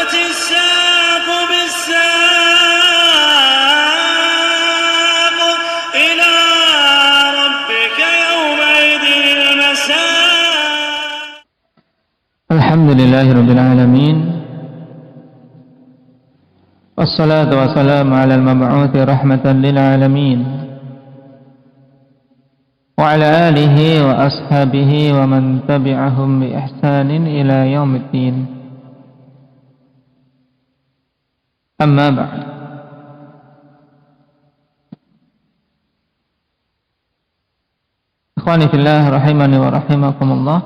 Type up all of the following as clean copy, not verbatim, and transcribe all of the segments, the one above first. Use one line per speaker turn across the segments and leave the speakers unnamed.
والتفت الساق بالساق إلى ربك يومئذ المساق.
الحمد لله رب العالمين، والصلاة والسلام على المبعوث رحمة للعالمين وعلى آله وأصحابه ومن تبعهم بإحسان إلى يوم الدين. أما بعد، إخواني في الله rahimani wa rahimakumullah.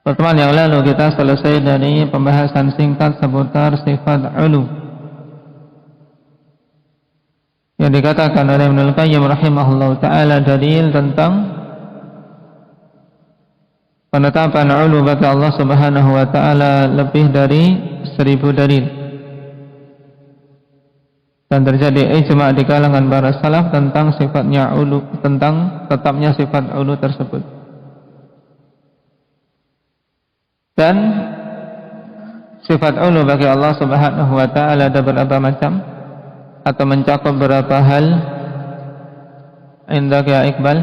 Pertemuan yang lalu kita selesai dari pembahasan singkat seputar sifat ulu yang dikatakan oleh Ibnul Qayyim rahimahullah ta'ala dalil tentang penetapan ulu bagi Allah subhanahu wa ta'ala lebih dari 1000 dalil, dan terjadi ijma' di kalangan para salaf tentang sifatnya ulu, tentang tetapnya sifat ulu tersebut. Dan sifat ulu bagi Allah subhanahu wa ta'ala ada berapa macam atau mencakup berapa hal? Indak ya Iqbal,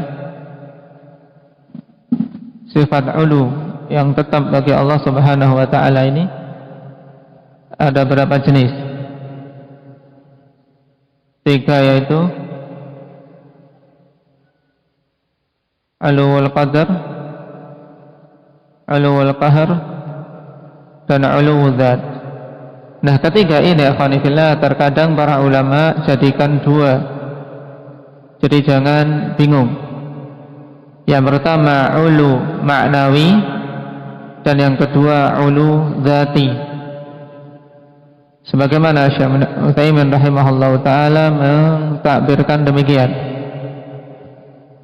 sifat ulu yang tetap bagi Allah subhanahu wa ta'ala ini ada berapa jenis? 3, yaitu uluwul qadar, uluwul qahar, dan uluwul dzat. Nah, ketiga ini akhwani fillah terkadang para ulama jadikan 2. Jadi jangan bingung. Yang pertama ulu maknawi, dan yang kedua ulu dzati. Sebagaimana Syekh Utsaimin rahimahullahu taala mentakbirkan demikian.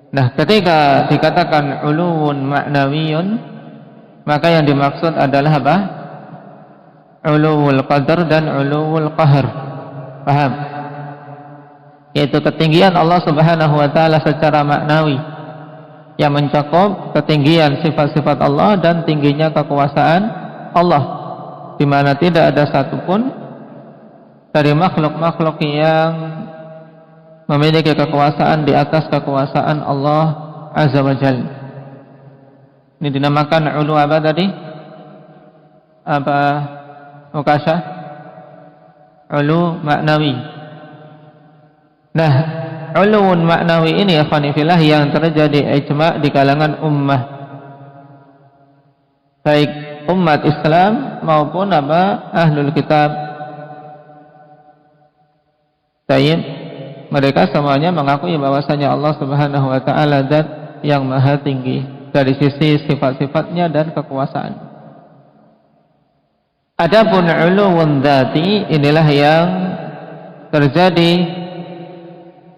Nah, ketika dikatakan uluwun ma'nawiyun, maka yang dimaksud adalah apa? Uluwul qadar dan uluwul qahar. Paham? Yaitu ketinggian Allah subhanahu wa ta'ala secara maknawi, yang mencakup ketinggian sifat-sifat Allah dan tingginya kekuasaan Allah, di mana tidak ada satupun dari makhluk-makhluk yang memiliki kekuasaan di atas kekuasaan Allah azza wa jalla. Ini dinamakan ulu apa tadi? Apa Mukasha? Ulu maknawi. Nah, uluun maknawi ini akhwani fillah yang terjadi ijma' di kalangan ummah, baik umat Islam maupun apa ahlul kitab. Mereka semuanya mengakui bahwasanya Allah subhanahu wa ta'ala zat yang maha tinggi dari sisi sifat-sifatnya dan kekuasaan. Adapun uluwun dzati, inilah yang terjadi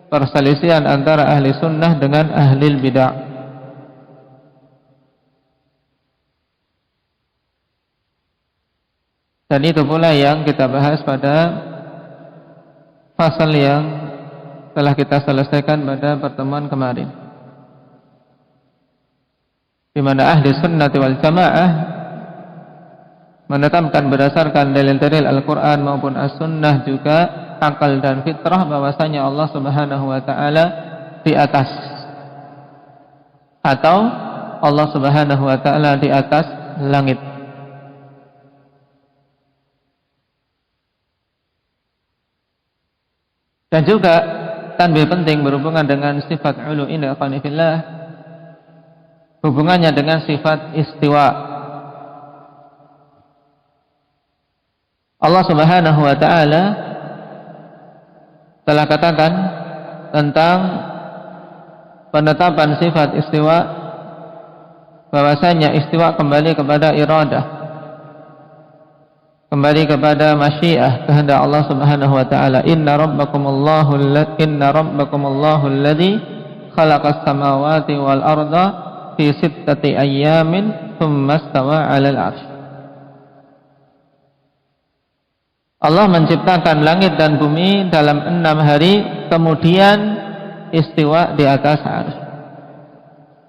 perselisihan antara ahli sunnah dengan ahli bid'ah. Dan itu pula yang kita bahas pada fasal yang telah kita selesaikan pada pertemuan kemarin, di mana ahli sunnati wal jamaah menetapkan berdasarkan dalil-dalil Al-Quran maupun As-Sunnah, juga akal dan fitrah, bahwasanya Allah subhanahu wa ta'ala di atas, atau Allah subhanahu wa ta'ala di atas langit. Dan juga tanbih penting berhubungan dengan sifat ulu ini akhwani fillah, hubungannya dengan sifat istiwa. Allah subhanahu wa ta'ala telah katakan tentang penetapan sifat istiwa, bahwasanya istiwa kembali kepada iradah, kembali kepada masyiah, kehendak Allah subhanahu wa ta'ala. Inna rabbakumullahu alladhi khalaqas samawati wal arda fi 6 ayyamin thumma istawa 'alal 'arsy. Allah menciptakan langit dan bumi dalam 6 hari, kemudian istiwa di atas arsy.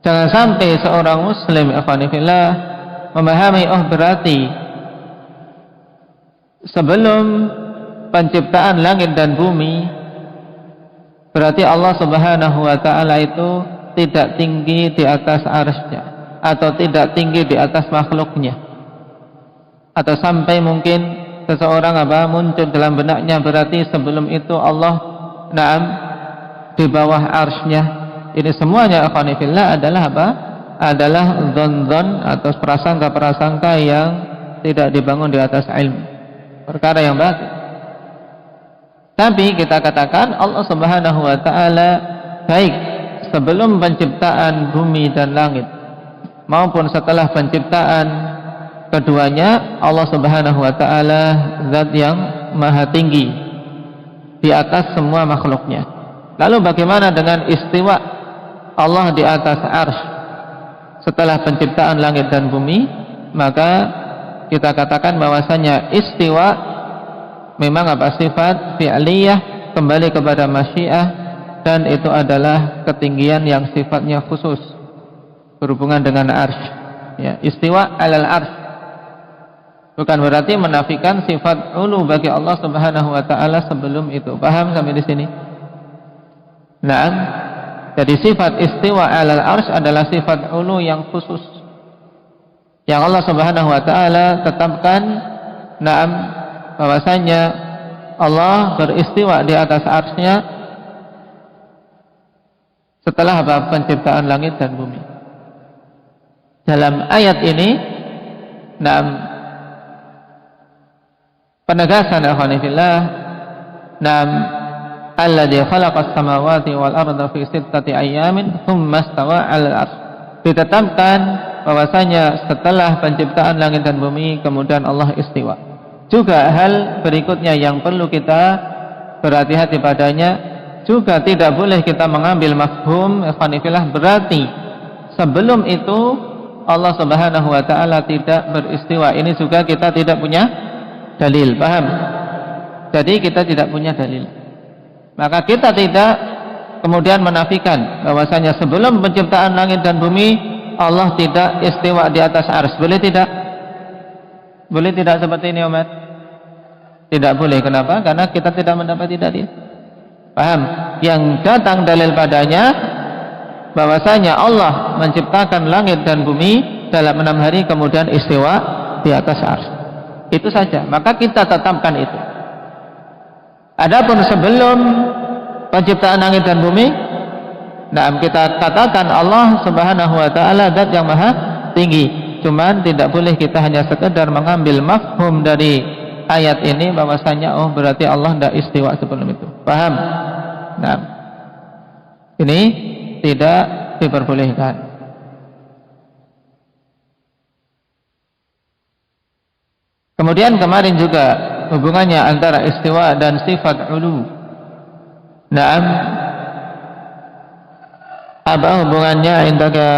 Jangan sampai seorang muslim ikhwani fillah memahami, oh berarti sebelum penciptaan langit dan bumi, berarti Allah Subhanahu wa ta'ala itu tidak tinggi di atas arsy-Nya, atau tidak tinggi di atas makhluknya, atau sampai mungkin seseorang muncul dalam benaknya berarti sebelum itu Allah di bawah arsy-Nya. Ini semuanya akhwani fillah adalah adalah dzon-dzon atau prasangka-prasangka yang tidak dibangun di atas ilmu, perkara yang batil. Tapi kita katakan Allah Subhanahu wa ta'ala baik sebelum penciptaan bumi dan langit maupun setelah penciptaan keduanya, Allah Subhanahu wa ta'ala zat yang maha tinggi di atas semua makhluknya. Lalu bagaimana dengan istiwa Allah di atas arsy setelah penciptaan langit dan bumi? Maka kita katakan bahwasanya istiwa memang sifat fi'liyah, kembali kepada masyiah, dan itu adalah ketinggian yang sifatnya khusus berhubungan dengan arsy. Ya, istiwa alal arsy bukan berarti menafikan sifat ulu bagi Allah Subhanahu wa ta'ala sebelum itu. Paham sampai di sini? Naam. Jadi sifat istiwa alal arsy adalah sifat ulu yang khusus yang Allah Subhanahu wa ta'ala tetapkan. Naam, bahwasanya Allah beristiwa di atas arsy-Nya setelah penciptaan langit dan bumi. Dalam ayat ini penegasan akhwani fillah, alladzi khalaqas samawati wal arda fi sittati ayyamin tsumma istawa 'alal 'arsy. Ditetapkan bahwasanya setelah penciptaan langit dan bumi kemudian Allah istiwa. Juga hal berikutnya yang perlu kita berhati-hati padanya, juga tidak boleh kita mengambil mafhum ikhwani fillah berarti sebelum itu Allah Subhanahu wa ta'ala tidak beristiwa. Ini juga kita tidak punya dalil. Paham? Jadi kita tidak punya dalil, maka kita tidak kemudian menafikan bahwasanya sebelum penciptaan langit dan bumi Allah tidak istiwa di atas arsy. Boleh tidak? Boleh tidak seperti ini Umar? Tidak boleh. Kenapa? Karena kita tidak mendapati dalil. Paham? Yang datang dalil padanya bahwasanya Allah menciptakan langit dan bumi dalam 6 hari kemudian istiwa di atas arsy. Itu saja. Maka kita tetapkan itu. Adapun sebelum penciptaan langit dan bumi, kita katakan Allah Subhanahu wa ta'ala zat yang maha tinggi. Cuman tidak boleh kita hanya sekedar mengambil mafhum dari ayat ini bahwasanya berarti Allah tidak istiwa sebelum itu. Paham? Nah, ini tidak diperbolehkan. Kemudian kemarin juga hubungannya antara istiwa dan sifat ulu. Naam, apa hubungannya antara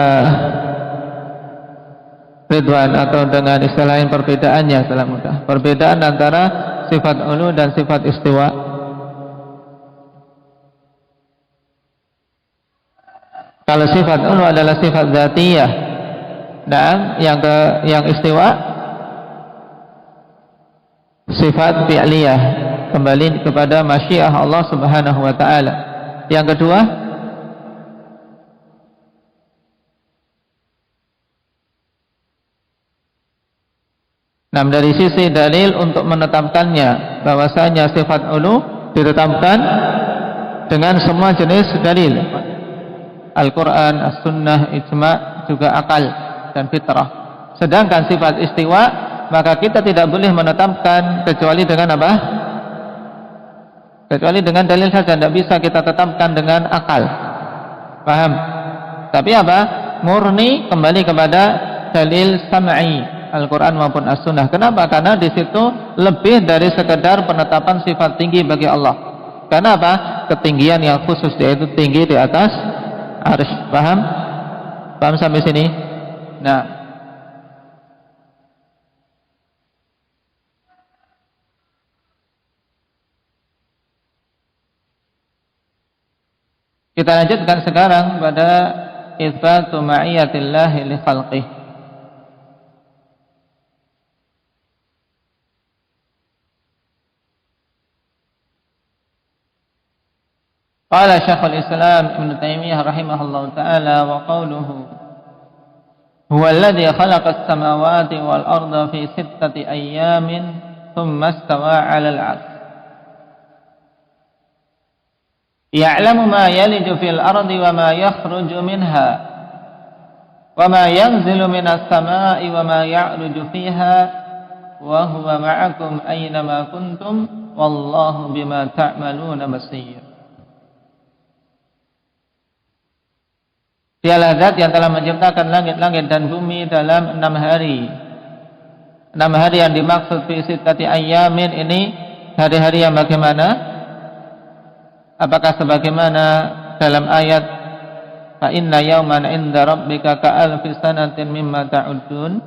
Ridwan, atau dengan istilah lain perbedaannya setelah mudah. Perbedaan antara sifat ulu dan sifat istiwa. Kalau sifat ulu adalah sifat dzatiyah, dan yang istiwa sifat fi'liyah, kembali kepada masyiah Allah Subhanahu wa ta'ala. Yang kedua, dari sisi dalil untuk menetapkannya bahwasanya sifat ulu ditetapkan dengan semua jenis dalil, Al-Quran, As-Sunnah, Ijma', juga akal dan fitrah. Sedangkan sifat istiwa, maka kita tidak boleh menetapkan kecuali dengan apa? Kecuali dengan dalil saja, tidak bisa kita tetapkan dengan akal. Paham? Tapi apa? Murni kembali kepada dalil sam'i, Al-Quran maupun As-Sunnah. Kenapa? Karena di situ lebih dari sekedar penetapan sifat tinggi bagi Allah. Karena apa? Ketinggian yang khusus, yaitu tinggi di atas arsy. Paham? Paham sampai sini? Nah, kita lanjutkan sekarang pada itsbatu ma'iyatillahi li khalqih. Qala Syekhul Islam Ibnu Taimiyah rahimahullahu taala wa qawluhu huwa alladhi khalaqa as-samawati wal arda fi 6 ayyamin thumma istawa 'ala al-'arsy ya'lamu ma yaliju fil ardi wa ma yakhruju minha wa ma yanzilu minas samaa'i wa ma ya'ruju fiha wa huwa ma'akum aina ma kuntum wallahu bima ta'maluna basir. Dialah zat yang telah menciptakan langit-langit dan bumi dalam 6 hari. 6 hari yang dimaksud fi 6 ayyamin ini hari-hari yang bagaimana? Apakah sebagaimana dalam ayat fa inna yawman 'inda rabbika ka'alfi sanatin mimma ta'uddun,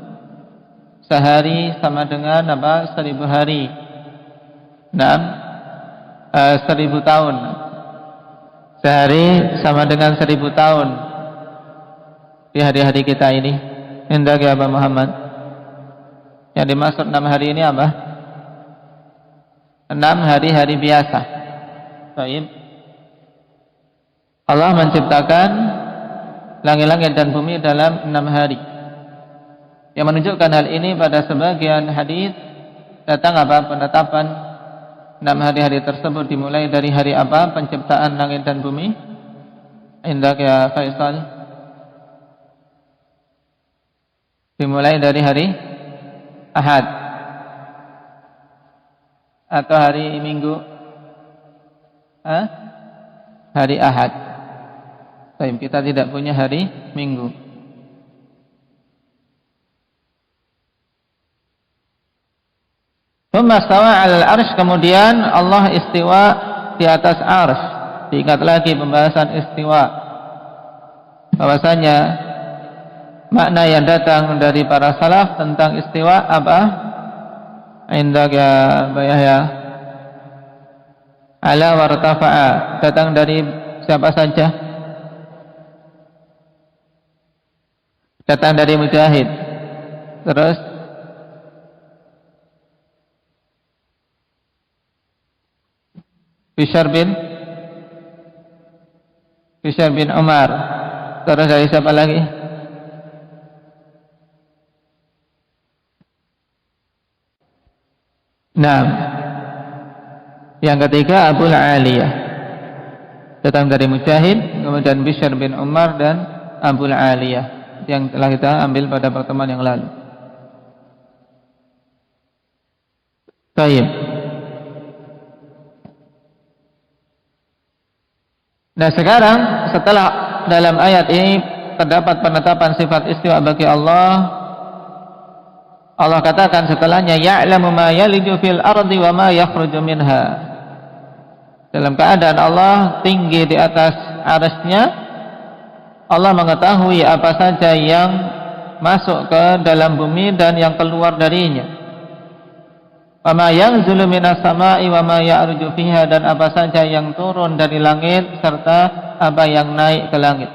sehari sama dengan apa? 1000 hari. 1000 tahun. Sehari sama dengan 1000 tahun di hari-hari kita ini. Indah ya Abah Muhammad. Yang dimaksud 6 hari ini apa? 6 hari-hari biasa. Baik. Allah menciptakan langit-langit dan bumi dalam 6 hari. Yang menunjukkan hal ini pada sebagian hadis datang apa? Penetapan 6 hari-hari tersebut dimulai dari hari apa? Penciptaan langit dan bumi. Indah ya Faisal. Dimulai dari hari Ahad atau hari Minggu. Hari Ahad. Baik, kita tidak punya hari Minggu. Tsumma stawa 'alal 'arsy, kemudian Allah istiwa di atas 'arsy. Diingat lagi pembahasan istiwa. Bahwasanya makna yang datang dari para salaf tentang istiwa apa? Indah ya Yahya. Ala wartafa'a, datang dari siapa saja? Datang dari Mujahid. Terus Bishr bin Umar. Terus dari siapa lagi? Nah, yang ketiga Abul Aliyah. Datang dari Mujahid, kemudian Bishr bin Umar dan Abul Aliyah yang telah kita ambil pada pertemuan yang lalu. Baik. Nah sekarang setelah dalam ayat ini terdapat penetapan sifat istiwa bagi Allah, Allah katakan setelahnya ya'lamu ma yaliju fil ardi wa ma yakhruju minha. Dalam keadaan Allah tinggi di atas arasnya, Allah mengetahui apa saja yang masuk ke dalam bumi dan yang keluar darinya. Wa ma yanzilu minas sama'i wa ma ya'ruju fiha, dan apa saja yang turun dari langit serta apa yang naik ke langit.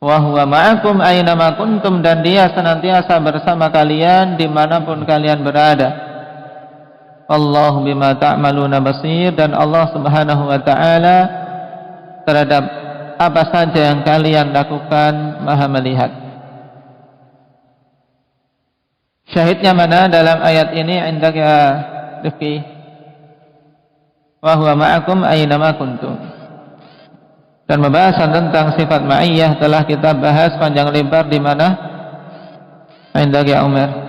Wa huwa ma'akum aina ma kuntum, dan Dia senantiasa bersama kalian dimanapun kalian berada. Allahu bima ta'maluna basir, dan Allah Subhanahu wa taala terhadap apa saja yang kalian lakukan Maha melihat. Syahidnya mana dalam ayat ini? Indaka Rifki. Wa huwa ma'akum aina ma kuntum. Dan pembahasan tentang sifat ma'iyah telah kita bahas panjang lebar di mana? Indaka Umar.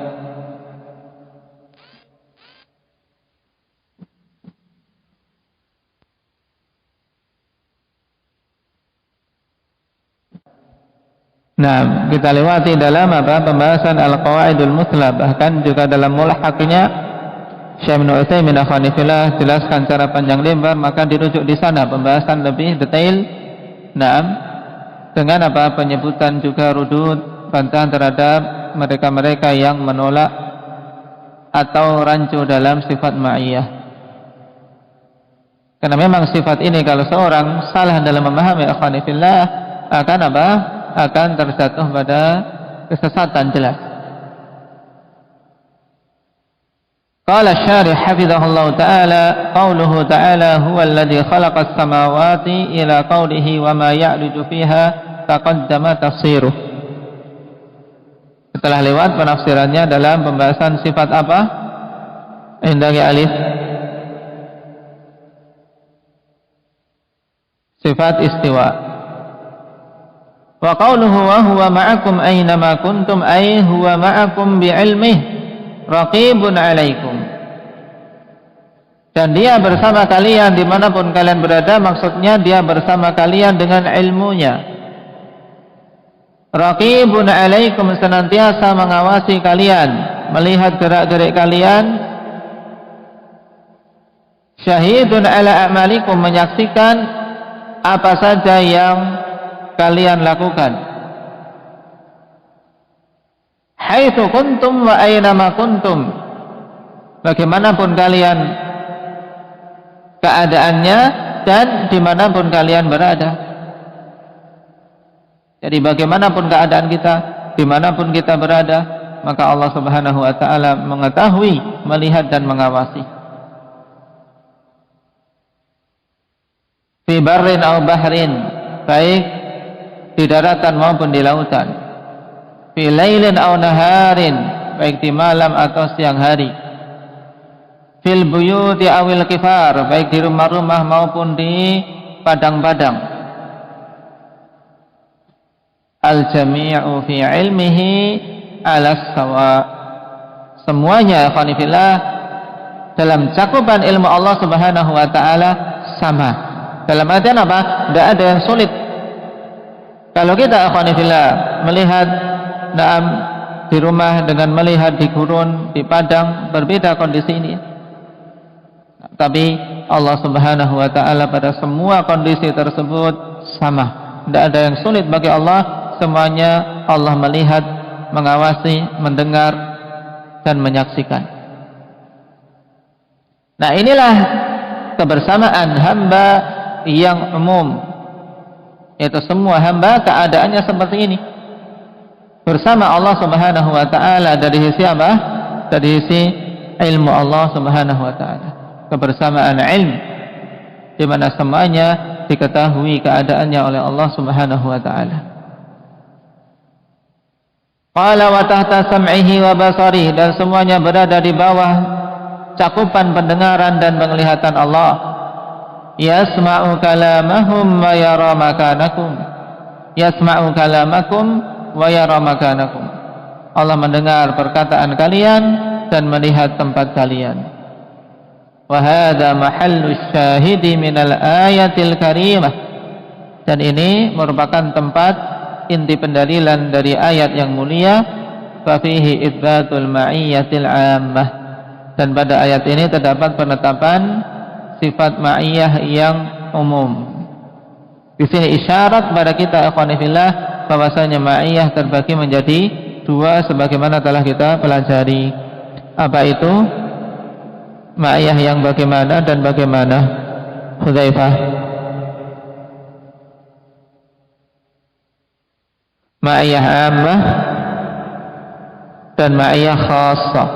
Nah, kita lewati dalam apa? Pembahasan Al-Qawaidul Muthlah, bahkan juga dalam mulhaqnya Syekh Ibnu Utsaimin rahimahullah jelaskan secara panjang lebar, maka dirujuk di sana pembahasan lebih detail. Nah, dengan apa? Penyebutan juga rudud, bantahan terhadap mereka-mereka yang menolak atau rancu dalam sifat ma'iyah. Karena memang sifat ini kalau seorang salah dalam memahami akhwani fillah akan apa? Akan terjatuh pada kesesatan jelas. Qala syarih hafizahullah ta'ala, qauluhu ta'ala huwa alladhi khalaqas samawati ila qawlihi wa ma ya'ruju fiha taqaddama tafsiruh. Setelah lewat penafsirannya dalam pembahasan sifat apa? Indahnya alif. Sifat istiwa. Wa qawluhu wa huwa ma'akum aynama kuntum ay huwa ma'akum bi'ilmih raqibun alaikum. Dan dia bersama kalian dimanapun kalian berada, maksudnya dia bersama kalian dengan ilmunya. Raqibun alaikum, senantiasa mengawasi kalian, melihat gerak-gerik kalian. Syahidun ala a'malikum, menyaksikan apa saja yang kalian lakukan. Haitsu kuntum wa aynama kuntum, bagaimanapun kalian keadaannya dan dimanapun kalian berada. Jadi bagaimanapun keadaan kita, dimanapun kita berada, maka Allah Subhanahu wa ta'ala mengetahui, melihat dan mengawasi. Fi barrin aw bahrin, baik di daratan maupun di lautan. Fi lailin aw naharin, baik di malam atau siang hari. Fil buyuti awil kifar, baik di rumah-rumah maupun di padang-padang. Al jami'u fi ilmihi ala sawa, semuanya ikhwanifillah dalam cakupan ilmu Allah Subhanahu wa ta'ala sama. Dalam artian apa? Tidak ada yang sulit. Kalau kita ikhwanifillah melihat di rumah dengan melihat di gurun, di padang, berbeda kondisi ini. Tapi Allah Subhanahu wa ta'ala pada semua kondisi tersebut sama. Tidak ada yang sulit bagi Allah, semuanya Allah melihat, mengawasi, mendengar dan menyaksikan. Nah, inilah kebersamaan hamba yang umum, yaitu semua hamba keadaannya seperti ini, bersama Allah Subhanahu wa ta'ala. Dari sisi apa? Dari sisi ilmu Allah Subhanahu wa ta'ala, kebersamaan ilmu, di mana semuanya diketahui keadaannya oleh Allah Subhanahu wa ta'ala. Qala wa tahta sam'ihi wa basarihi, dan semuanya berada di bawah cakupan pendengaran dan penglihatan Allah. Yasma'u kalamahum wa yara makanakum. Yasma'u kalamakum wa yara makanakum. Allah mendengar perkataan kalian dan melihat tempat kalian. Wa hadza mahallu syahidi minal ayatil karimah, dan ini merupakan tempat inti pendalilan dari ayat yang mulia. Fa fihi itsbatul ma'iyyatil 'ammah, dan pada ayat ini terdapat penetapan sifat ma'iyah yang umum. Di sini isyarat pada kita ikhwanifillah bahwasanya ma'iyah terbagi menjadi dua sebagaimana telah kita pelajari. Apa itu ma'iyah yang bagaimana dan bagaimana? Hudzaifah. Ma'iyah ammah dan ma'iyah khassah.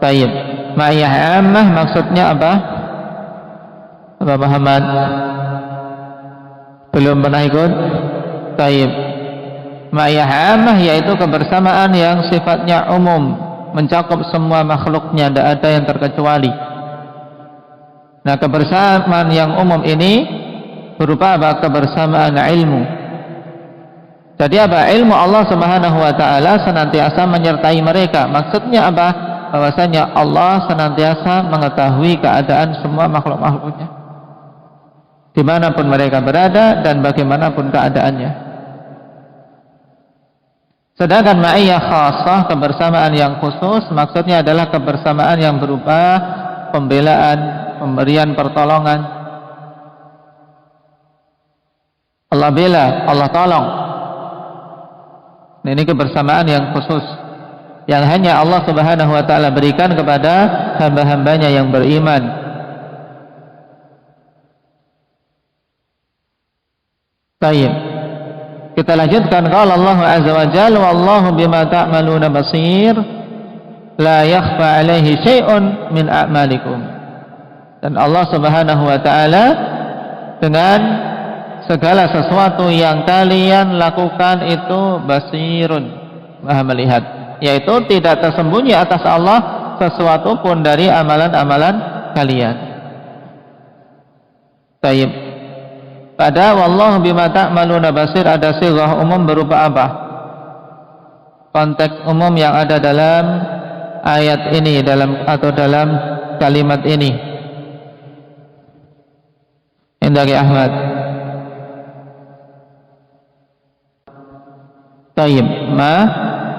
Baik. Ma'iyah ammah maksudnya apa? Apa Muhammad? Belum pernah ikut? Baik. Ma'iyah ammah yaitu kebersamaan yang sifatnya umum, mencakup semua makhluknya, tidak ada yang terkecuali. Nah, kebersamaan yang umum ini berupa apa? Kebersamaan ilmu. Jadi apa? Ilmu Allah Subhanahu wa ta'ala senantiasa menyertai mereka. Maksudnya apa? Bahwasanya Allah senantiasa mengetahui keadaan semua makhluk-makhluknya, dimanapun mereka berada dan bagaimanapun keadaannya. Sedangkan ma'iyah khassah, kebersamaan yang khusus, maksudnya adalah kebersamaan yang berupa pembelaan, pemberian pertolongan. Allah bela, Allah tolong. Nah, ini kebersamaan yang khusus yang hanya Allah Subhanahu wa ta'ala berikan kepada hamba-hambanya yang beriman. Baik, kita lanjutkan. Qala Allah azza wa jalla wallahu bima ta'maluna basir. la yakhfa alaihi syai'un min a'malikum. Dan Allah Subhanahu wa taala dengan segala sesuatu yang kalian lakukan itu basirun, Maha melihat, yaitu tidak tersembunyi atas Allah sesuatu pun dari amalan-amalan kalian. Taib. Pada wallahu bima ta'maluna basir ada sighah umum berupa apa? Konteks umum yang ada dalam ayat ini, dalam kalimat ini. Indaki Ahmad. Taib.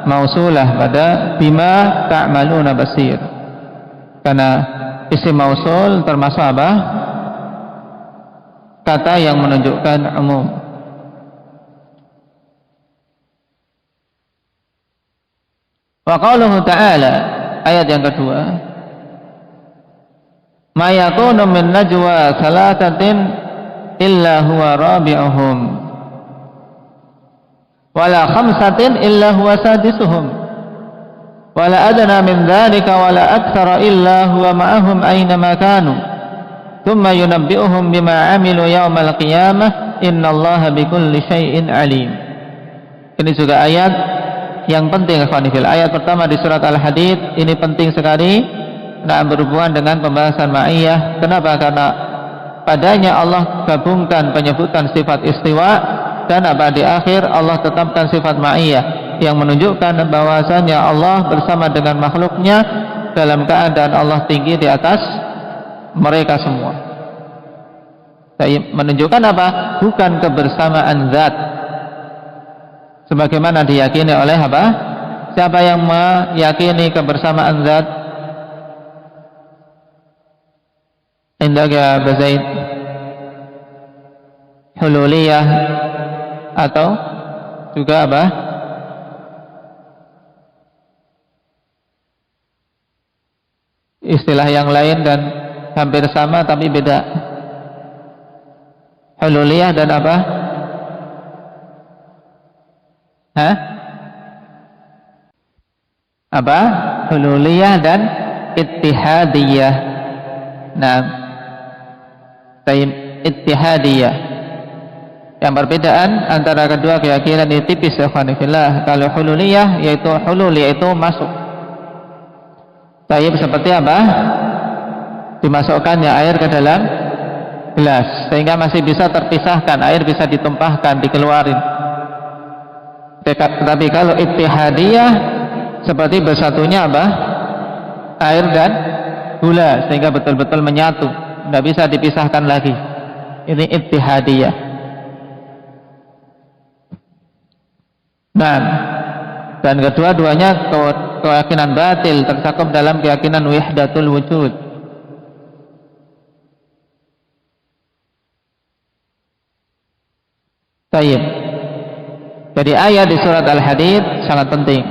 Mausulah pada bima ta'maluna basir. Karena isim mausul termasuk apa? Kata yang menunjukkan umum. Wa qauluhu ta'ala, ayat yang kedua, ma yakunu min najwa salatatin illa huwa rabi'uhum wala khamsatin illa huwa sadisuhum wala adna min dhalika wala aktsara illa huwa ma'ahum aina ma kanu thumma yunabbi'uhum bima 'amilu yaumal qiyamah innallaha bikulli syai'in alim. Ini juga ayat yang penting, ikhwanifil. Ayat pertama di surat Al-Hadid ini penting sekali, berhubungan dengan pembahasan ma'iyah. Kenapa? Karena padanya Allah gabungkan penyebutan sifat istiwa dan di akhir Allah tetapkan sifat ma'iyah yang menunjukkan bahwasanya Allah bersama dengan makhluknya dalam keadaan Allah tinggi di atas mereka semua. Menunjukkan apa? Bukan kebersamaan zat sebagaimana diyakini oleh apa? Siapa yang meyakini kebersamaan zat? Indaka Bazaid, hululiyah, atau juga apa? Istilah yang lain dan hampir sama tapi beda. Hululiyah dan apa? Apa? Hululiyah dan ittihadiyah. Nah, ittihadiyah. Yang perbedaan antara kedua keyakinan ini tipis, ya ikhwanifillah. Kalau hululiyah yaitu hulul, yaitu masuk. Taib seperti apa? Dimasukkannya air ke dalam gelas sehingga masih bisa terpisahkan, air bisa ditumpahkan, dikeluarin. Tetapi kalau ittihadiyah seperti bersatunya apa? Air dan gula sehingga betul-betul menyatu, tidak bisa dipisahkan lagi. Ini ittihadiyah. Nah, dan kedua-duanya keyakinan batil tercakup dalam keyakinan wahdatul wujud. Tayyib. Jadi ayat di surat Al-Hadid sangat penting.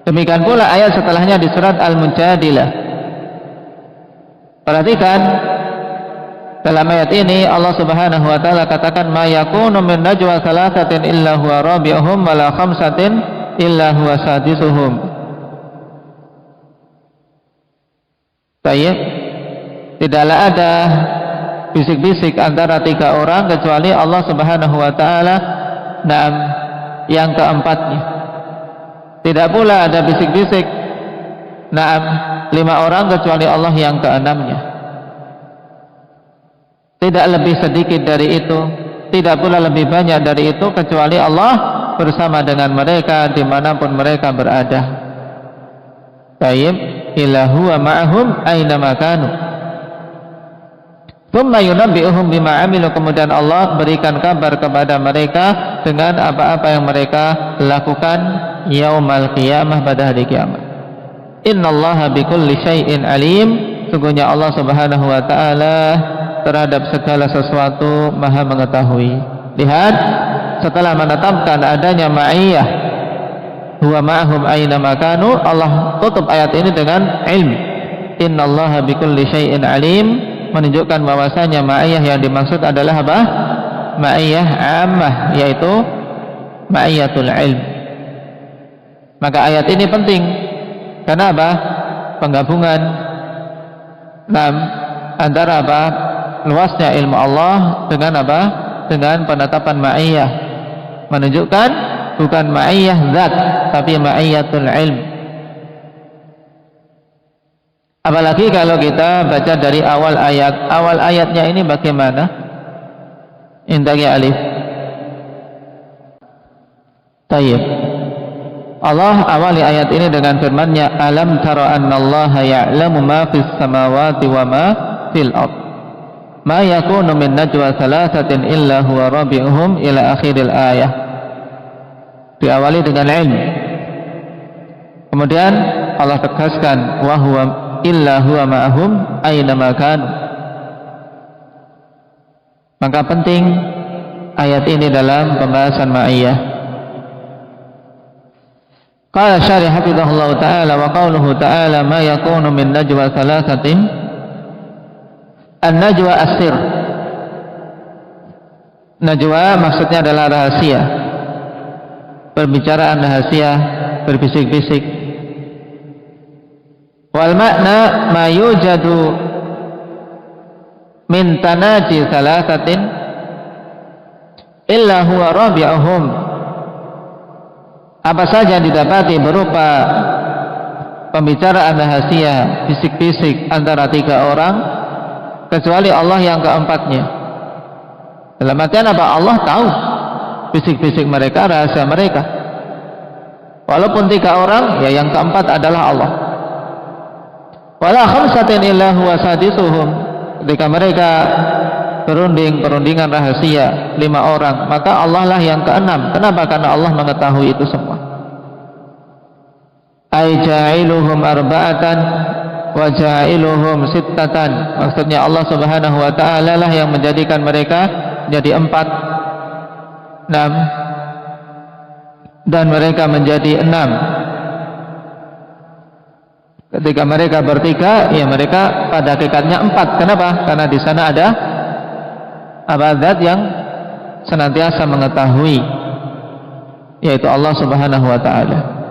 Demikian pula ayat setelahnya di surat Al-Mujadilah. Perhatikan dalam ayat ini Allah Subhanahu wa taala katakan ma yakunu min najwa thalathatin illa huwa rabi'uhum wa la khamsatin illa huwa sadisuhum. Baik. Tidaklah ada bisik-bisik antara tiga orang kecuali Allah Subhanahu wa taala yang keempatnya. Tidak pula ada bisik-bisik 5 orang kecuali Allah yang keenamnya. Tidak lebih sedikit dari itu, tidak pula lebih banyak dari itu kecuali Allah bersama dengan mereka dimanapun mereka berada. Tayyib, ilahu wa ma'ahum aina makanu. Thumma yunabbi'uhum bima 'amilu, kemudian Allah berikan kabar kepada mereka dengan apa-apa yang mereka lakukan yaumal qiyamah, pada hari kiamat. Innallaha bikulli syai'in alim, sungguhnya Allah Subhanahu wa taala terhadap segala sesuatu Maha mengetahui. Lihat, setelah menetapkan adanya ma'iyah huwa ma'ahum aina makanu, Allah tutup ayat ini dengan ilm. Innallaha bikulli syai'in alim, menunjukkan bahwasanya ma'iyah yang dimaksud adalah apa? Ma'iyah ammah, yaitu ma'iyatul ilm. Maka ayat ini penting Karena apa? Penggabungan antara apa? Luasnya ilmu Allah dengan apa? Dengan penetapan ma'iyah, menunjukkan bukan ma'iyah zat tapi ma'iyatul ilm. Apalagi kalau kita baca dari awal ayatnya ini bagaimana? Indagi alif. Tayyib. Allah awali ayat ini dengan firman-Nya, alam tara annallaha ya'lamu ma fis samawati wa ma fil ard. Ma yakunu min najwa thalathatin illa huwa rabi'uhum ila akhiril ayah. Diawali dengan ilmu. Kemudian Allah tegaskan wa huwa illa huwa ma'ahum aina ma kanu. Maka penting ayat ini dalam pembahasan ma'iyah. Qala syarih hafizahullah ta'ala wa qawluhu ta'ala ma yakunu min najwa thalathatin. An-najwa as-sir. Najwa maksudnya adalah rahasia, perbicaraan rahasia, berbisik-bisik. Wal makna ma yujadu min tanaji thalathatin illa huwa rabi'uhum. Apa saja yang didapati berupa pembicaraan rahasia, bisik-bisik antara tiga orang, kecuali Allah yang keempatnya. Dalam artian apa? Allah tahu bisik-bisik mereka, rahasia mereka. Walaupun tiga orang, ya yang keempat adalah Allah. Wala khamsatin illa huwa sadisuhum. Ketika mereka perundingan rahasia 5 orang, maka Allah lah yang keenam. Kenapa? Karena Allah mengetahui itu semua. Ay ja'iluhum arba'atan wa ja'iluhum sittatan. Maksudnya Allah Subhanahu wa ta'ala lah yang menjadikan mereka menjadi 4, 6, dan mereka menjadi 6. Ketika mereka bertiga, ya mereka pada hakikatnya 4. Kenapa? Karena di sana ada zat yang senantiasa mengetahui, yaitu Allah Subhanahu wa ta'ala.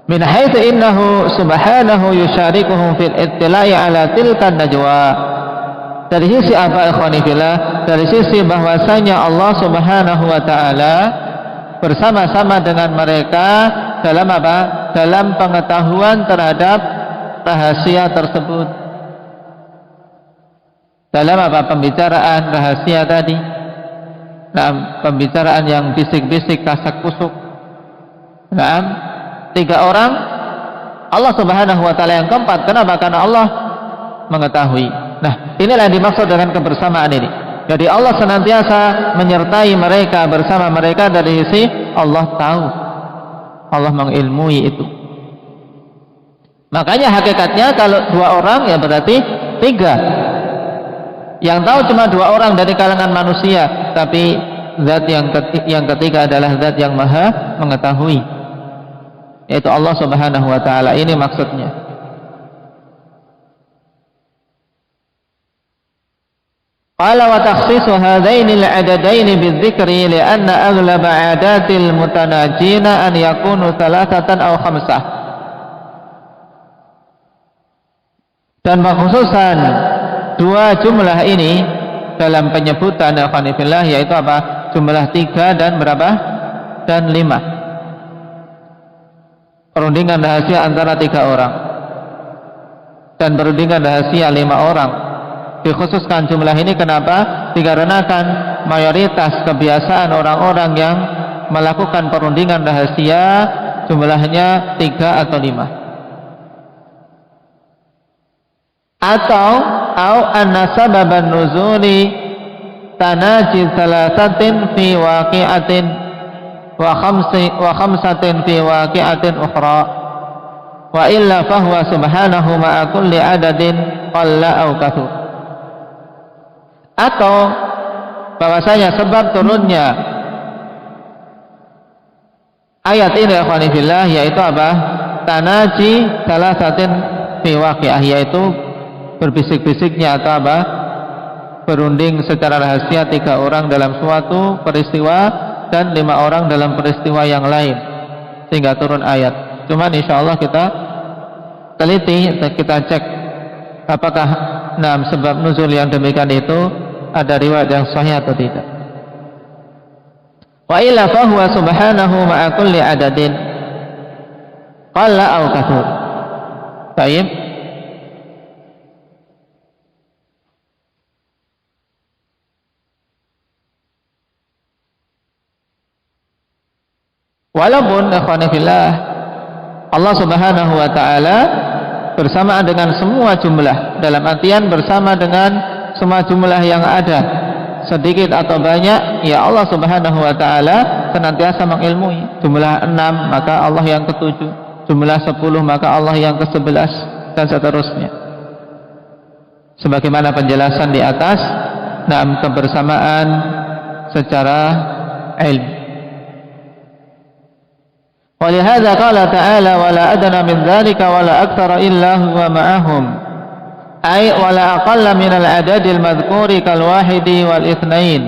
Min haitsu innahu subhanahu yusyarikuhum fil ittila'i ala tilka najwa. Dari sisi apa ikhwani fillah? Dari sisi bahwasanya Allah Subhanahu wa ta'ala bersama-sama dengan mereka dalam apa? Dalam pengetahuan terhadap rahasia tersebut. Dalam apa? Pembicaraan rahasia tadi. Nah, pembicaraan yang bisik-bisik, kasak-kusuk. Nah, 3 orang, Allah Subhanahu wa ta'ala yang keempat. Kenapa? Karena Allah mengetahui. Nah, inilah yang dimaksud dengan kebersamaan ini. Jadi Allah senantiasa menyertai mereka, bersama mereka dari sisi Allah tahu, Allah mengilmui itu. Makanya hakikatnya kalau 2 orang ya berarti 3. Yang tahu cuma 2 orang dari kalangan manusia, tapi zat yang ketiga adalah zat yang maha mengetahui, yaitu Allah Subhanahu wa ta'ala. Ini maksudnya. Qala wa takhsisu hadaini al-adadaini bidzikri li'anna aghlaba 'adatil mutanajina an yakunu 3 aw 5. Dan pengkhususan 2 jumlah ini dalam penyebutan alhamdulillah, yaitu apa? Jumlah 3 dan berapa? Dan 5. Perundingan rahasia antara 3 orang dan perundingan rahasia 5 orang. Dikhususkan jumlah ini kenapa? Dikarenakan mayoritas kebiasaan orang-orang yang melakukan perundingan rahasia jumlahnya 3 atau 5. Atau anna sababan nuzuli tanaji thalathatin fi waqi'atin wa khamsatin fi waqi'atin ukhra, wa illa fahuwa subhanahu ma'a kulli adadin qalla aw kathur. Atau bahwasanya sebab turunnya ayat ini akhwani fillah, yaitu apa? Tanaji thalathatin fi waqi'ah, yaitu berbisik-bisiknya atau apa? Berunding secara rahasia 3 orang dalam suatu peristiwa dan 5 orang dalam peristiwa yang lain, sehingga turun ayat. Cuman insya Allah kita teliti, kita cek apakah sebab nuzul yang demikian itu ada riwayat yang sahih atau tidak. Wa illa fa huwa subhanahu ma'a kulli adadin qalla aw kathur. Baik. Walaupun ikhwani fillah Allah Subhanahu wa taala bersamaan dengan semua jumlah, dalam artian bersama dengan semua jumlah yang ada, sedikit atau banyak, ya Allah Subhanahu wa taala senantiasa mengilmui. Jumlah 6 maka Allah yang ke-7, jumlah 10 maka Allah yang ke-11, dan seterusnya. Sebagaimana penjelasan di atas, kebersamaan secara ilmu. ولهذا قال تعالى ولا أدنى من ذلك ولا أكثر إلا هو معهم أي ولا أقل من العدد المذكور كالواحد والاثنين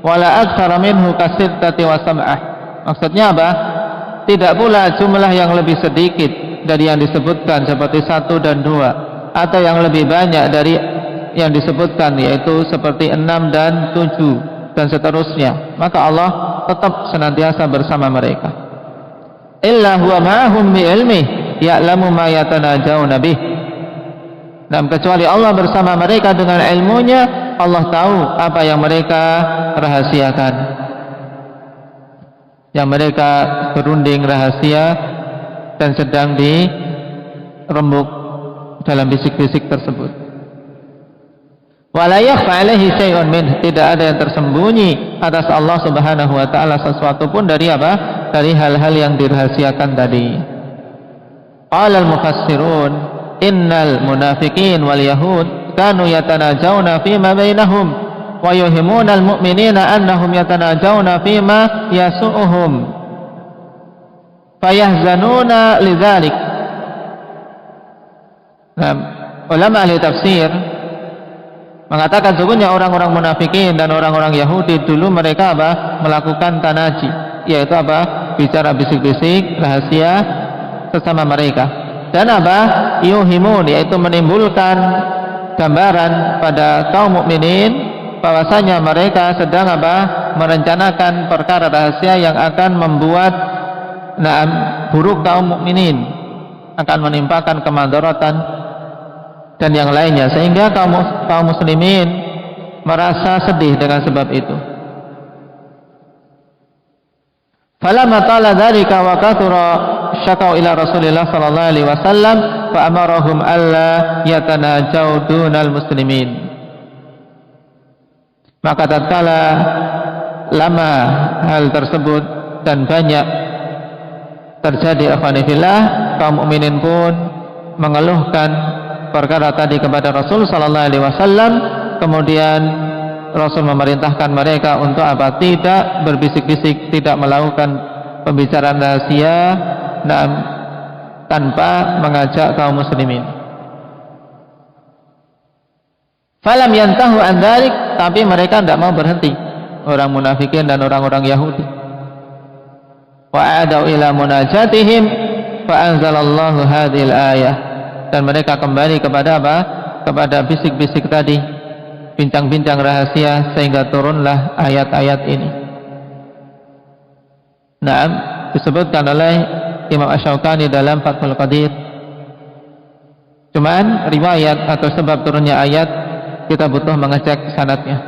ولا أكثر منه كالستة وسبعة. Maksudnya apa? Tidak pula jumlah yang lebih sedikit dari yang disebutkan seperti 1 dan 2, atau yang lebih banyak dari yang disebutkan yaitu seperti 6 dan 7 dan seterusnya. Maka Allah tetap senantiasa bersama mereka. Illa huwa ma'ahum bi ilmih ya'lamu ma yatanajawna bih. Dan kecuali Allah bersama mereka dengan ilmunya, Allah tahu apa yang mereka rahasiakan, yang mereka berunding rahasia dan sedang dirembuk dalam bisik-bisik tersebut. Wala yakhfa 'alaihi syai'un min, tidak ada yang tersembunyi atas Allah Subhanahu wa taala sesuatu pun dari apa? Dari hal-hal yang dirahasiakan tadi. Qala al-mufassirun innal munafiqin wal yahud kanu yatanajawna fima bainahum wa yuhimuna al-mu'minina annahum yatanajawna fima yasu'uhum fayahzanuna lidzalik. Ulama ahli tafsir mengatakan sesungguhnya orang-orang munafikin dan orang-orang Yahudi dulu mereka melakukan tanaji, yaitu bicara bisik-bisik rahasia sesama mereka, dan yuhimun, yaitu menimbulkan gambaran pada kaum mukminin bahwasanya mereka sedang merencanakan perkara rahasia yang akan membuat buruk kaum mukminin, akan menimpakan kemadharatan dan yang lainnya, sehingga kaum muslimin merasa sedih dengan sebab itu. Falamma tala dzalika wa kathura syakau ila Rasulillah sallallahu alaihi wasallam fa amarahum alla yatanajau dunal muslimin. Maka tatkala lama hal tersebut dan banyak terjadi akhwani fillah, kaum mukminin pun mengeluhkan perkara tadi kepada Rasul sallallahu alaihi wasallam. Kemudian Rasul memerintahkan mereka untuk tidak berbisik-bisik, tidak melakukan pembicaraan rahasia tanpa mengajak kaum muslimin. Falam yantahu an dzalik, tapi mereka tidak mau berhenti, orang munafikin dan orang-orang Yahudi. Wa adau ila munajatihim fa anzalallahu hadhil ayah, dan mereka kembali kepada kepada bisik-bisik tadi, bincang-bincang rahasia, sehingga turunlah ayat-ayat ini. Disebutkan oleh Imam Asy-Syaukani dalam Fathul Qadir. Cuman riwayat atau sebab turunnya ayat kita butuh mengecek sanadnya.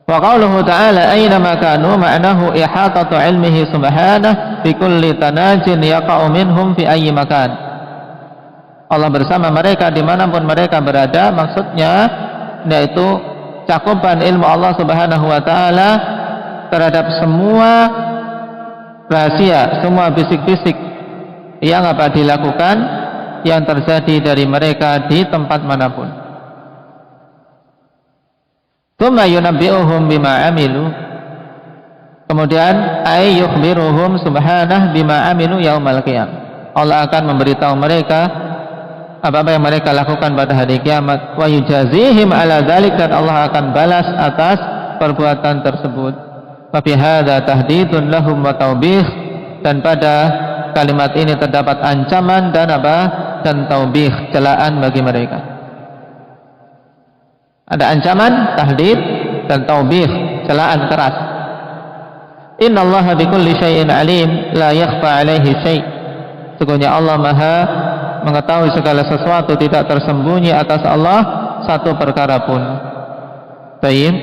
Wa qauluhu ta'ala aina ma kanu ma'nahu ihatatu ilmihi subhanahu bi kulli tanajin yaqa'u minhum fi ayyi makan. Allah bersama mereka dimanapun mereka berada, maksudnya yaitu cakupan ilmu Allah Subhanahu wa ta'ala terhadap semua rahasia, semua bisik-bisik yang dilakukan, yang terjadi dari mereka di tempat manapun. Tsumma yunabbi'uhum bima amilu, kemudian ay yukhbiruhum subhanahu bima amilu yaumal qiyamah. Allah akan memberitahu mereka apa-apa yang mereka lakukan pada hari kiamat. Wa yujazihim ala dzalik, dan Allah akan balas atas perbuatan tersebut. Fa fi hadza tahdidun lahum wa taubih, dan pada kalimat ini terdapat ancaman dan apa? Dan taubih, celaan bagi mereka. Ada ancaman, tahdid, dan taubih, celaan keras. Innallaha bikulli syai'in alim, la yakhfa alaihi syai'. Sesungguhnya Allah Maha mengetahui segala sesuatu, tidak tersembunyi atas Allah satu perkara pun. Baik.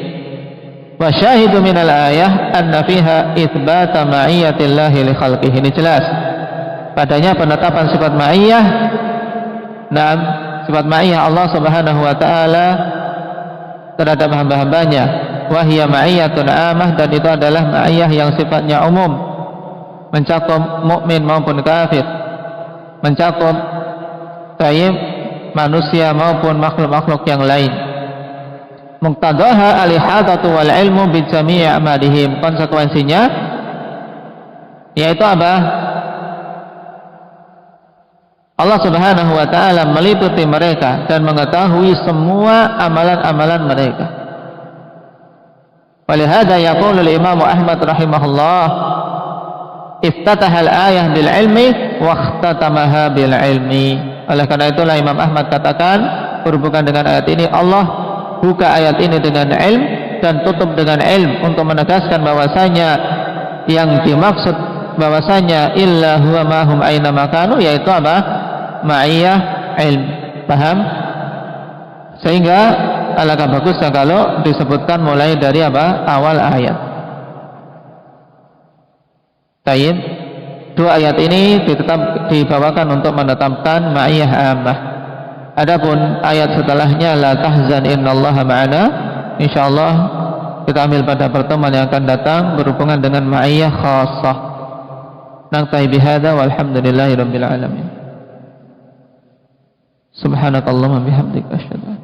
Wa syahidu minal ayah anna fiha itsbata ma'iyatillahi li khalqihi. Ini jelas padanya penetapan sifat ma'iyah. Naam, sifat ma'iyah Allah Subhanahu wa taala terhadap hamba-hambanya. Wa hiya ma'iyatun amah, dan itu adalah ma'iyah yang sifatnya umum, mencakup mukmin maupun kafir, mencakup taib manusia maupun makhluk-makhluk yang lain. Muqtadaha al-ihadatu wal ilmu bi jami'i a'malihim. Konsekuensinya yaitu apa? Allah Subhanahu wa taala meliputi mereka dan mengetahui semua amalan-amalan mereka. Walihada yaqulu al-Imam Ahmad rahimahullah, iftataha al-ayah bil ilmi wa ikhtatamaha bil ilmi. Oleh karena itulah Imam Ahmad katakan berhubungan dengan ayat ini, Allah buka ayat ini dengan ilm dan tutup dengan ilm, untuk menegaskan bahwasanya yang dimaksud bahwasanya illa huwa ma'hum aina makanu, yaitu apa? Ma'iyah ilm. Paham? Sehingga alangkah bagusnya kalau disebutkan mulai dari apa? Awal ayat. Baik. Dua ayat ini dibawakan untuk menetapkan ma'iyah ammah. Adapun ayat setelahnya la tahzan innallaha ma'ana, insyaallah kita ambil pada pertemuan yang akan datang berhubungan dengan ma'iyah khassah. Naqtai bihadza walhamdulillahirabbil alamin. Subhanakallahumma bihamdika asyhadu